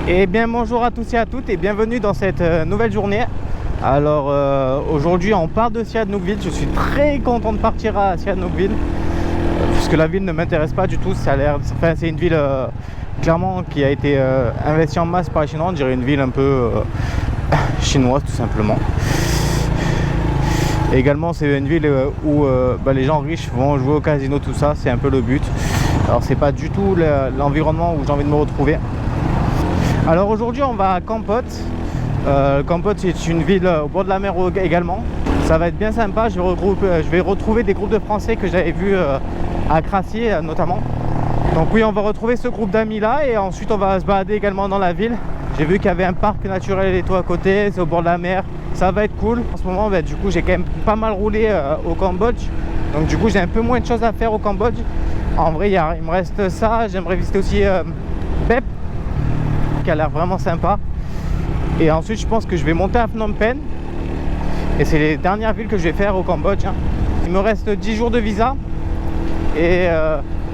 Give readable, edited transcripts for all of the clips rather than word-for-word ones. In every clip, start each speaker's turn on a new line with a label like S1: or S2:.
S1: Et bien bonjour à tous et à toutes et bienvenue dans cette nouvelle journée. Alors aujourd'hui on part de Sihanoukville. Je suis très content de partir à Sihanoukville puisque la ville ne m'intéresse pas du tout. Ça a l'air, enfin, c'est une ville clairement qui a été investie en masse par les Chinois. On dirait une ville un peu chinoise tout simplement. Et également c'est une ville où les gens riches vont jouer au casino, tout ça, c'est un peu le but. Alors c'est pas du tout l'environnement où j'ai envie de me retrouver. Alors aujourd'hui on va à Kampot. Kampot c'est une ville au bord de la mer également. Ça va être bien sympa, je vais retrouver des groupes de Français que j'avais vus à Crassier notamment. Donc oui, on va retrouver ce groupe d'amis là et ensuite on va se balader également dans la ville. J'ai vu qu'il y avait un parc naturel et tout à côté, c'est au bord de la mer, ça va être cool. En ce moment du coup j'ai quand même pas mal roulé au Cambodge. Donc du coup j'ai un peu moins de choses à faire au Cambodge. En vrai il me reste ça, j'aimerais visiter aussi Bep qui a l'air vraiment sympa. Et ensuite je pense que je vais monter à Phnom Penh. Et c'est les dernières villes que je vais faire au Cambodge. Il me reste 10 jours de visa. Et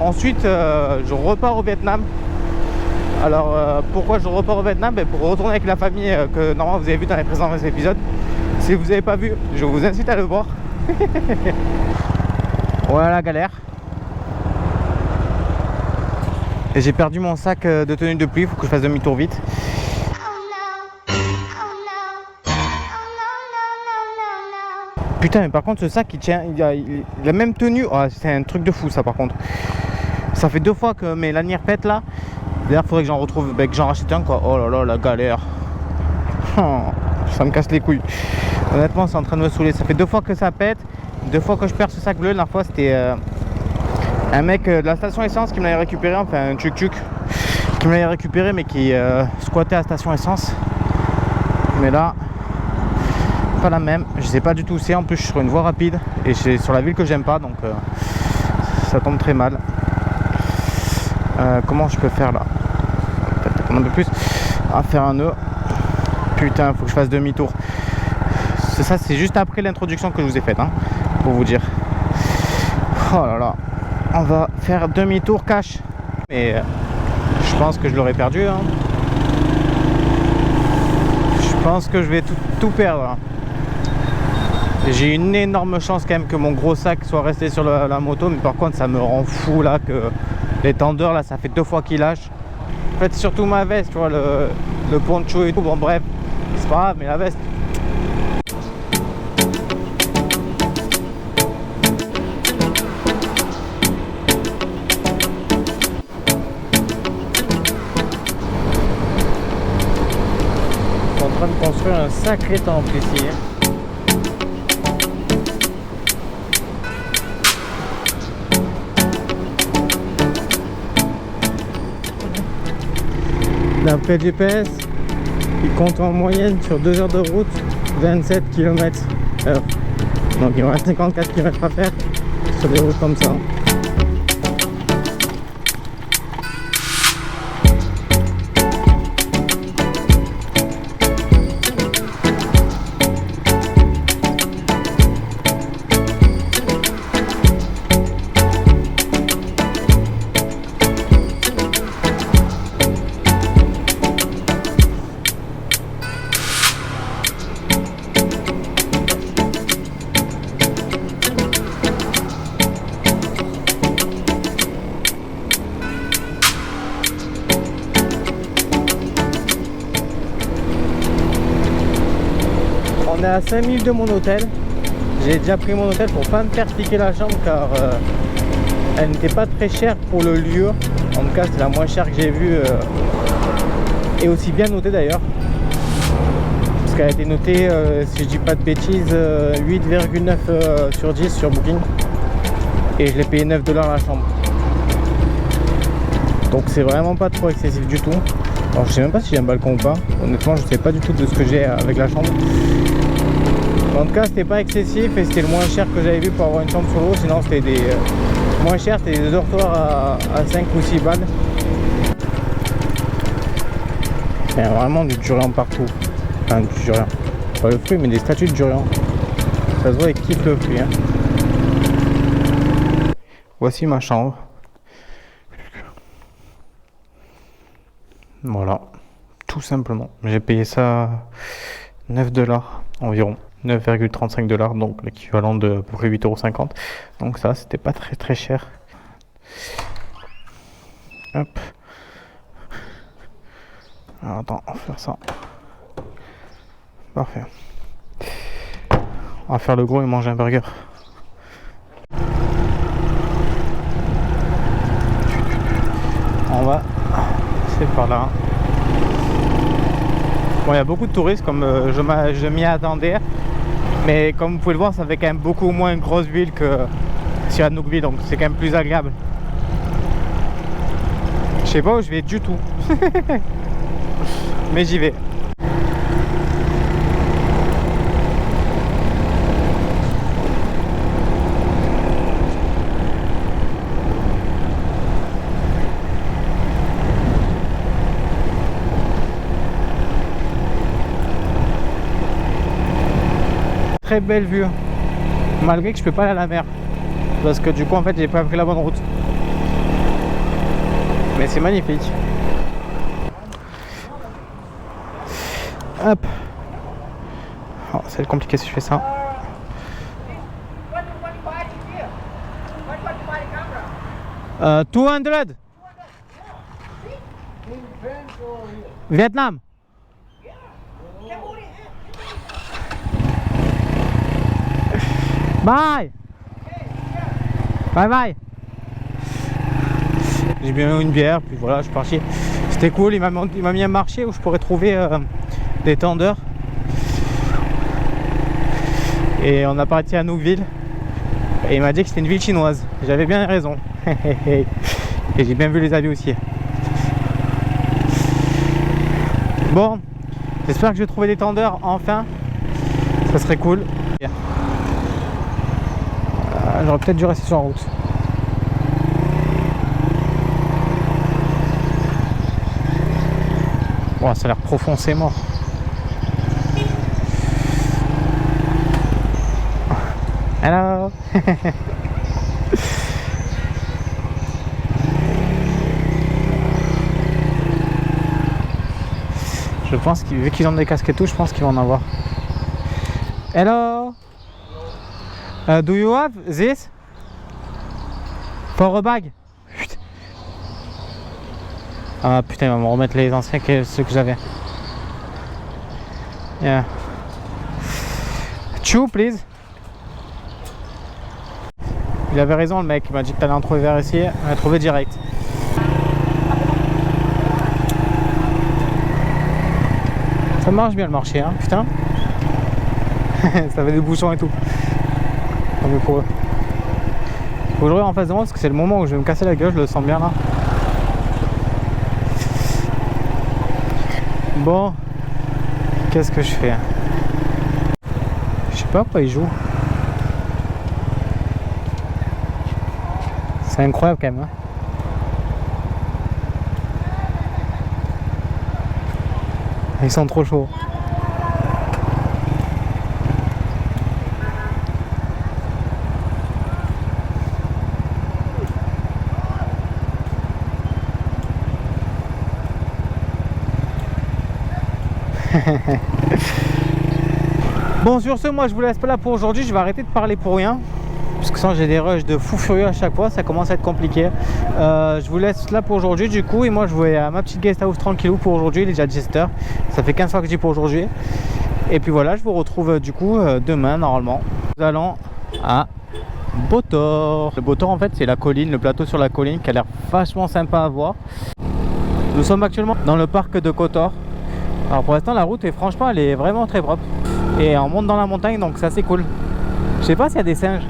S1: ensuite je repars au Vietnam. Alors pourquoi je repars au Vietnam? Pour retourner avec la famille que normalement vous avez vu dans les précédents épisodes. Si vous n'avez pas vu, je vous incite à le voir. Voilà la galère. Et j'ai perdu mon sac de tenue de pluie, il faut que je fasse demi-tour vite. Putain, mais par contre ce sac il tient, il a la même tenue. Oh, c'est un truc de fou ça par contre. Ça fait 2 fois que mes lanières pètent là. D'ailleurs faudrait que j'en retrouve, que j'en rachète un quoi. Oh là là la galère. Ça me casse les couilles. Honnêtement c'est en train de me saouler. Ça fait 2 fois que ça pète. 2 fois que je perds ce sac bleu. La dernière fois c'était un mec de la station essence qui me l'avait récupéré. Enfin un tuk-tuk qui me l'avait récupéré mais qui squattait à la station essence. Mais là pas la même, je sais pas du tout où c'est. En plus je suis sur une voie rapide et c'est sur la ville que j'aime pas, donc ça tombe très mal. Comment je peux faire là? Peut-être un peu plus à faire un nœud. Putain, faut que je fasse demi-tour. Ça c'est juste après l'introduction que je vous ai faite pour vous dire. Oh là là, on va faire demi-tour cash. Mais je pense que je l'aurais perdu Je pense que je vais tout perdre. J'ai une énorme chance quand même que mon gros sac soit resté sur la moto, mais par contre ça me rend fou là que les tendeurs là ça fait 2 fois qu'ils lâchent. En fait surtout ma veste, tu vois, le poncho et tout, bon bref, c'est pas grave, mais la veste. Ils sont en train de construire un sacré temple ici. D'après le GPS, il compte en moyenne sur 2 heures de route 27 km/h. Donc il me reste 54 km à faire sur des routes comme ça. On est à 5 minutes de mon hôtel. J'ai déjà pris mon hôtel pour pas me faire piquer la chambre car elle n'était pas très chère pour le lieu. En tout cas c'est la moins chère que j'ai vue et aussi bien notée d'ailleurs. Parce qu'elle a été notée, si je dis pas de bêtises, 8,9 sur 10 sur Booking. Et je l'ai payé 9 $ la chambre. Donc c'est vraiment pas trop excessif du tout. Alors je sais même pas si j'ai un balcon ou pas. Honnêtement je sais pas du tout de ce que j'ai avec la chambre. En tout cas c'était pas excessif et c'était le moins cher que j'avais vu pour avoir une chambre solo. Sinon c'était des moins cher, c'était des dortoirs à 5 ou 6 balles. Il y a vraiment du durian partout. Enfin du durian. Pas le fruit mais des statues de durian. Ça se voit, il kiffe le fruit. Voici ma chambre. Voilà. tout simplement. J'ai payé ça $9 environ. 9,35 $, donc l'équivalent de à peu près 8,50 €. Donc ça, c'était pas très très cher. Hop. Alors attends, on va faire ça. Parfait. On va faire le gros et manger un burger. On va, c'est par là. Bon, il y a beaucoup de touristes comme je m'y attendais. Mais comme vous pouvez le voir, ça fait quand même beaucoup moins une grosse ville que Sihanoukville, donc c'est quand même plus agréable. Je sais pas où je vais du tout. Mais j'y vais. Très belle vue, malgré que je peux pas aller à la mer parce que du coup en fait j'ai pas pris la bonne route, mais c'est magnifique. Hop, oh, ça va être compliqué si je fais ça. Euh, 200 Vietnam. Bye. Bye bye. J'ai bien eu une bière, puis voilà, je suis parti. C'était cool, il m'a mis un marché où je pourrais trouver des tendeurs. Et on a parti à Nouville. Et il m'a dit que c'était une ville chinoise. J'avais bien raison. Et j'ai bien vu les avis aussi. Bon, j'espère que je vais trouver des tendeurs enfin. Ça serait cool. J'aurais peut-être dû rester sur la route. Wow, ça a l'air profond, c'est mort. Hello. Je pense que vu qu'ils ont des casques et tout, je pense qu'ils vont en avoir. Hello. Do you have this for a bag? Putain. Ah putain, ils vont me remettre les anciens ceux que j'avais. Yeah. Two, please. Il avait raison, le mec. Il m'a dit que t'allais en trouver vers ici. On a trouvé direct. Ça marche bien le marché, hein, putain. Ça fait des bouchons et tout. Pour eux. Faut que je regarde en face de moi parce que c'est le moment où je vais me casser la gueule, je le sens bien là. Bon, qu'est-ce que je fais? Je sais pas quoi il joue. C'est incroyable quand même. Hein. Ils sont trop chauds. Bon, sur ce, moi je vous laisse pas là pour aujourd'hui. Je vais arrêter de parler pour rien parce que sinon j'ai des rushs de fou furieux à chaque fois, ça commence à être compliqué. Je vous laisse là pour aujourd'hui du coup, et moi je vais à ma petite guest house tranquillou pour aujourd'hui. Il est déjà 17 h, ça fait 15 fois que je dis pour aujourd'hui. Et puis voilà, je vous retrouve du coup demain normalement. Nous allons à Botor. Le Botor en fait c'est la colline, le plateau sur la colline qui a l'air vachement sympa à voir. Nous sommes actuellement dans le parc de Kotor. Alors pour l'instant la route est franchement elle est vraiment très propre. Et on monte dans la montagne donc c'est assez cool. Je sais pas s'il y a des singes.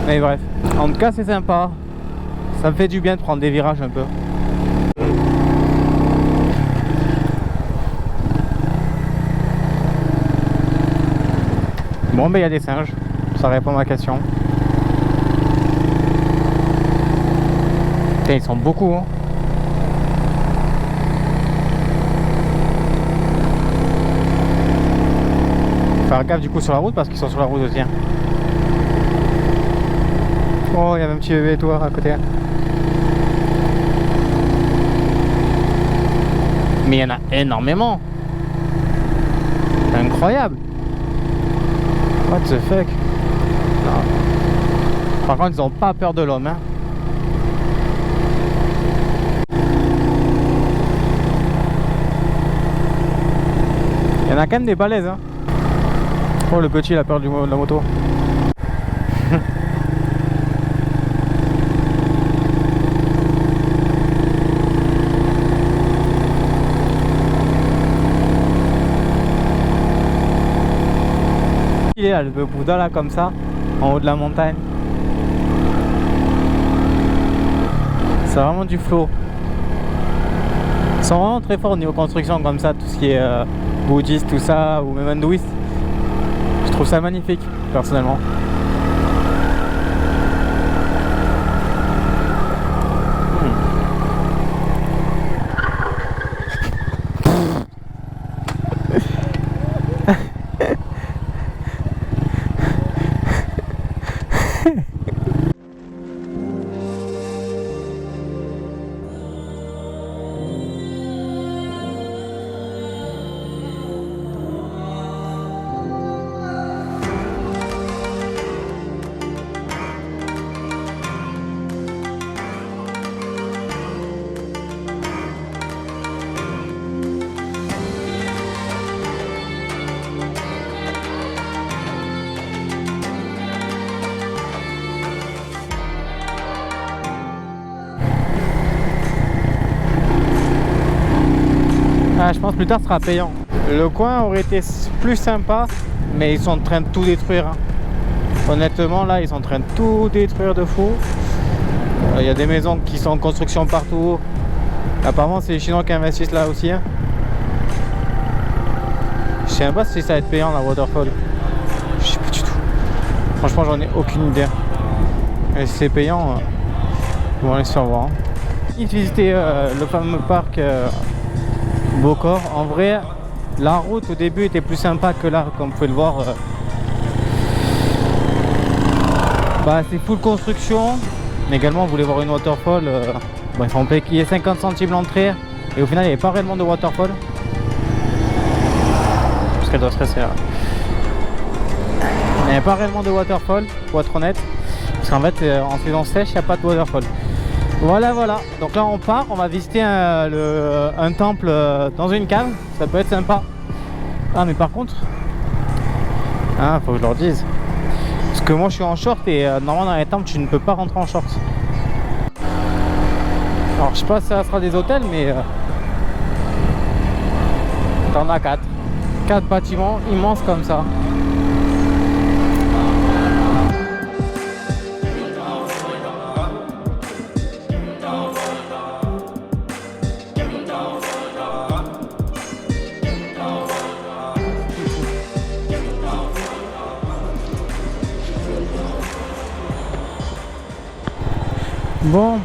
S1: Mais bref, en tout cas c'est sympa. Ça me fait du bien de prendre des virages un peu. Bon ben il y a des singes. Ça répond à ma question. Putain, ils sont beaucoup hein. Faire gaffe du coup sur la route parce qu'ils sont sur la route aussi. Hein. Oh, il y avait un petit bébé étoile à côté. Mais il y en a énormément. C'est incroyable. What the fuck. Non. Par contre, ils ont pas peur de l'homme, hein. Il y en a quand même des balaises, hein. Oh, le petit, il a peur de la moto. Il est là, le Bouddha, là, comme ça, en haut de la montagne. C'est vraiment du flow. Ils sont vraiment très forts au niveau construction, comme ça, tout ce qui est bouddhiste, tout ça, ou même hindouiste. Je trouve ça magnifique, personnellement. Ah, je pense que plus tard sera payant. Le coin aurait été plus sympa, mais ils sont en train de tout détruire, hein. Honnêtement, là, ils sont en train de tout détruire de fou. Il y a des maisons qui sont en construction partout. Apparemment, c'est les Chinois qui investissent là aussi, hein. Je sais même pas si ça va être payant, la waterfall. Je sais pas du tout. Franchement, j'en ai aucune idée. Et si c'est payant, on va aller se faire voir, hein. Visiter le fameux parc Beaucorps. En vrai, la route au début était plus sympa que là, comme vous pouvez le voir. Bah, c'est full construction. Mais également, vous voulez voir une waterfall, bon, il faut payer 50 centimes l'entrée. Et au final, il n'y avait pas réellement de waterfall. Parce qu'elle doit stresser là. Il n'y avait pas réellement de waterfall, pour être honnête. Parce qu'en fait, en saison sèche, il n'y a pas de waterfall. Voilà, voilà. Donc là, on part. On va visiter un temple dans une cave. Ça peut être sympa. Ah, mais par contre, ah, faut que je leur dise. Parce que moi, je suis en short et normalement, dans les temples, tu ne peux pas rentrer en short. Alors, je sais pas si ça sera des hôtels, mais t'en as 4. 4 bâtiments immenses comme ça. Bon,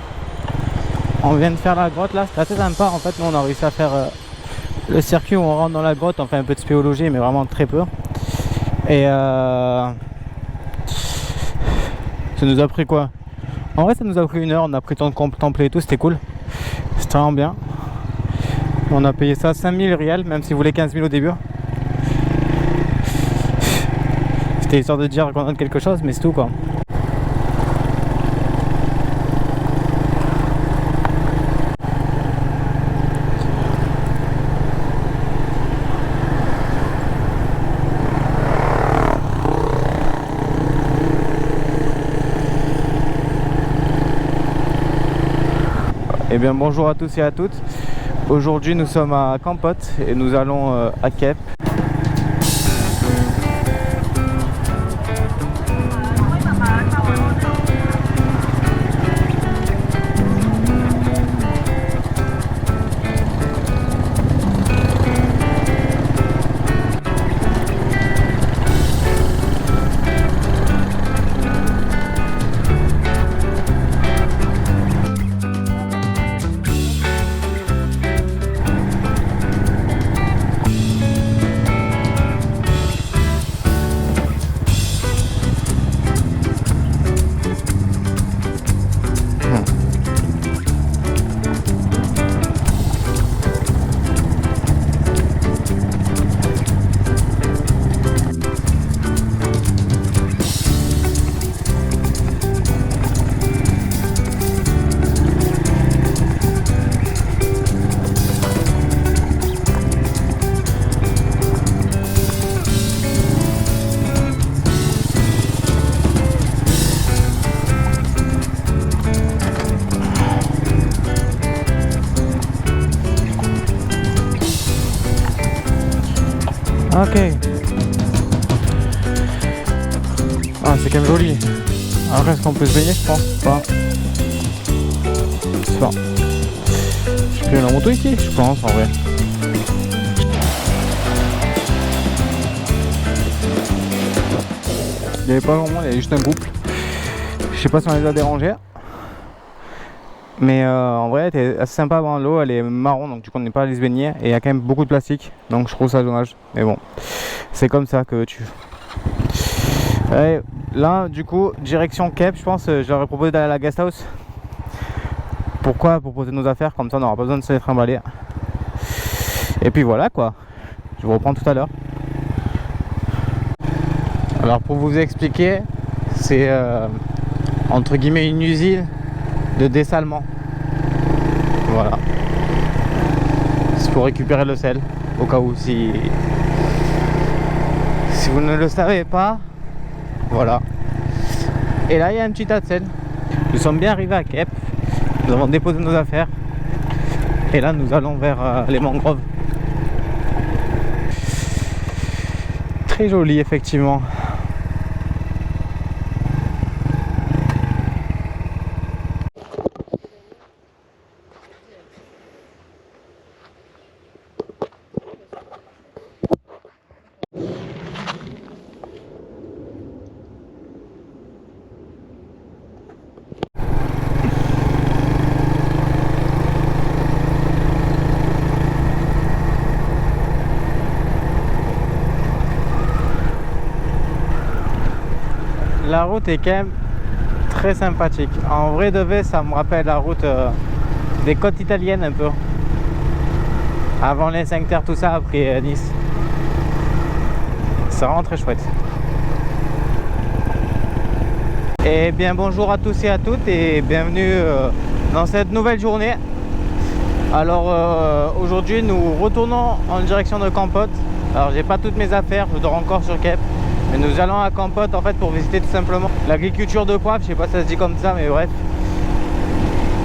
S1: on vient de faire la grotte là, c'était assez sympa. En fait, nous on a réussi à faire le circuit où on rentre dans la grotte, on fait un peu de spéologie, mais vraiment très peu. Et ça nous a pris quoi? En vrai, ça nous a pris 1 heure, on a pris le temps de contempler et tout, c'était cool. C'était vraiment bien. On a payé ça 5000 rials, même si vous voulez 15 000 au début. C'était histoire de dire qu'on donne quelque chose, mais c'est tout quoi. Eh bien bonjour à tous et à toutes. Aujourd'hui nous sommes à Kampot et nous allons à Kep. c'est quand même joli. Alors est-ce qu'on peut se baigner? Je pense pas. Je sais pas. Je peux la moto ici? Je pense en vrai. Il n'y avait pas vraiment, il y avait juste un couple. Je sais pas si on les a dérangés. Mais en vrai, elle était assez sympa avant l'eau, elle est marron donc du coup on n'est pas allé se baigner. Et il y a quand même beaucoup de plastique, donc je trouve ça dommage. Mais bon, c'est comme ça que tu... Et là, du coup, direction Kep, je pense, je leur ai proposé d'aller à la guest house. Pourquoi? Pour poser nos affaires, comme ça on n'aura pas besoin de se les trimballer. Et puis voilà quoi, je vous reprends tout à l'heure. Alors pour vous expliquer, c'est entre guillemets une usine de dessalement. Voilà. C'est pour récupérer le sel, au cas où si vous ne le savez pas. Voilà. Et là il y a un petit tas de sel. Nous sommes bien arrivés à Kep. Nous avons déposé nos affaires. Et là nous allons vers les mangroves. Très joli effectivement. La route est quand même très sympathique. En vrai de vrai, ça me rappelle la route des côtes italiennes un peu. Avant les 5 terres, tout ça, après Nice. C'est vraiment très chouette. Et bien bonjour à tous et à toutes et bienvenue dans cette nouvelle journée. Alors aujourd'hui nous retournons en direction de Campote. Alors j'ai pas toutes mes affaires, je dors encore sur Kep. Mais nous allons à Campote en fait pour visiter tout simplement l'agriculture de poivre, je sais pas si ça se dit comme ça mais bref.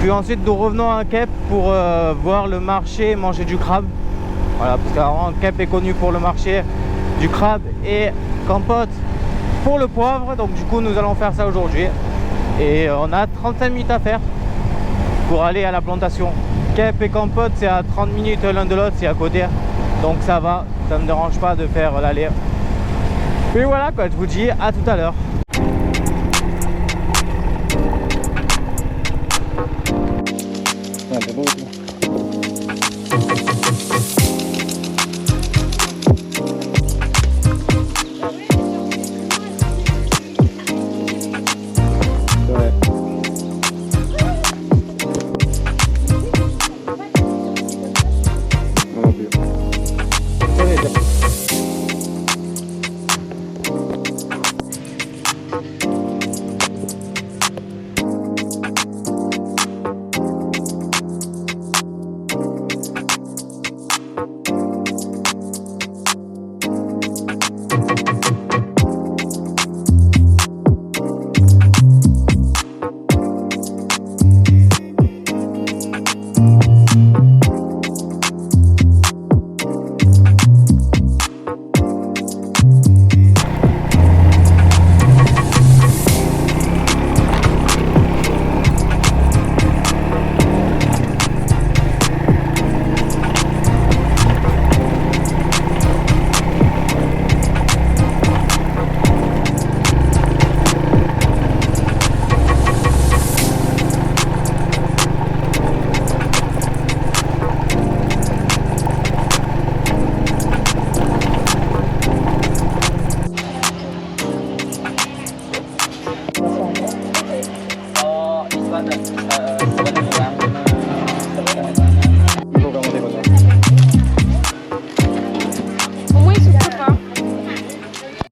S1: Puis ensuite nous revenons à Kep pour voir le marché, manger du crabe. Voilà, parce qu'avant Kep est connu pour le marché du crabe et Campote pour le poivre. Donc du coup nous allons faire ça aujourd'hui. Et on a 35 minutes à faire pour aller à la plantation. Kep et Campote c'est à 30 minutes l'un de l'autre, c'est à côté. Donc ça va, ça ne me dérange pas de faire l'aller. Et voilà quoi, je vous dis à tout à l'heure.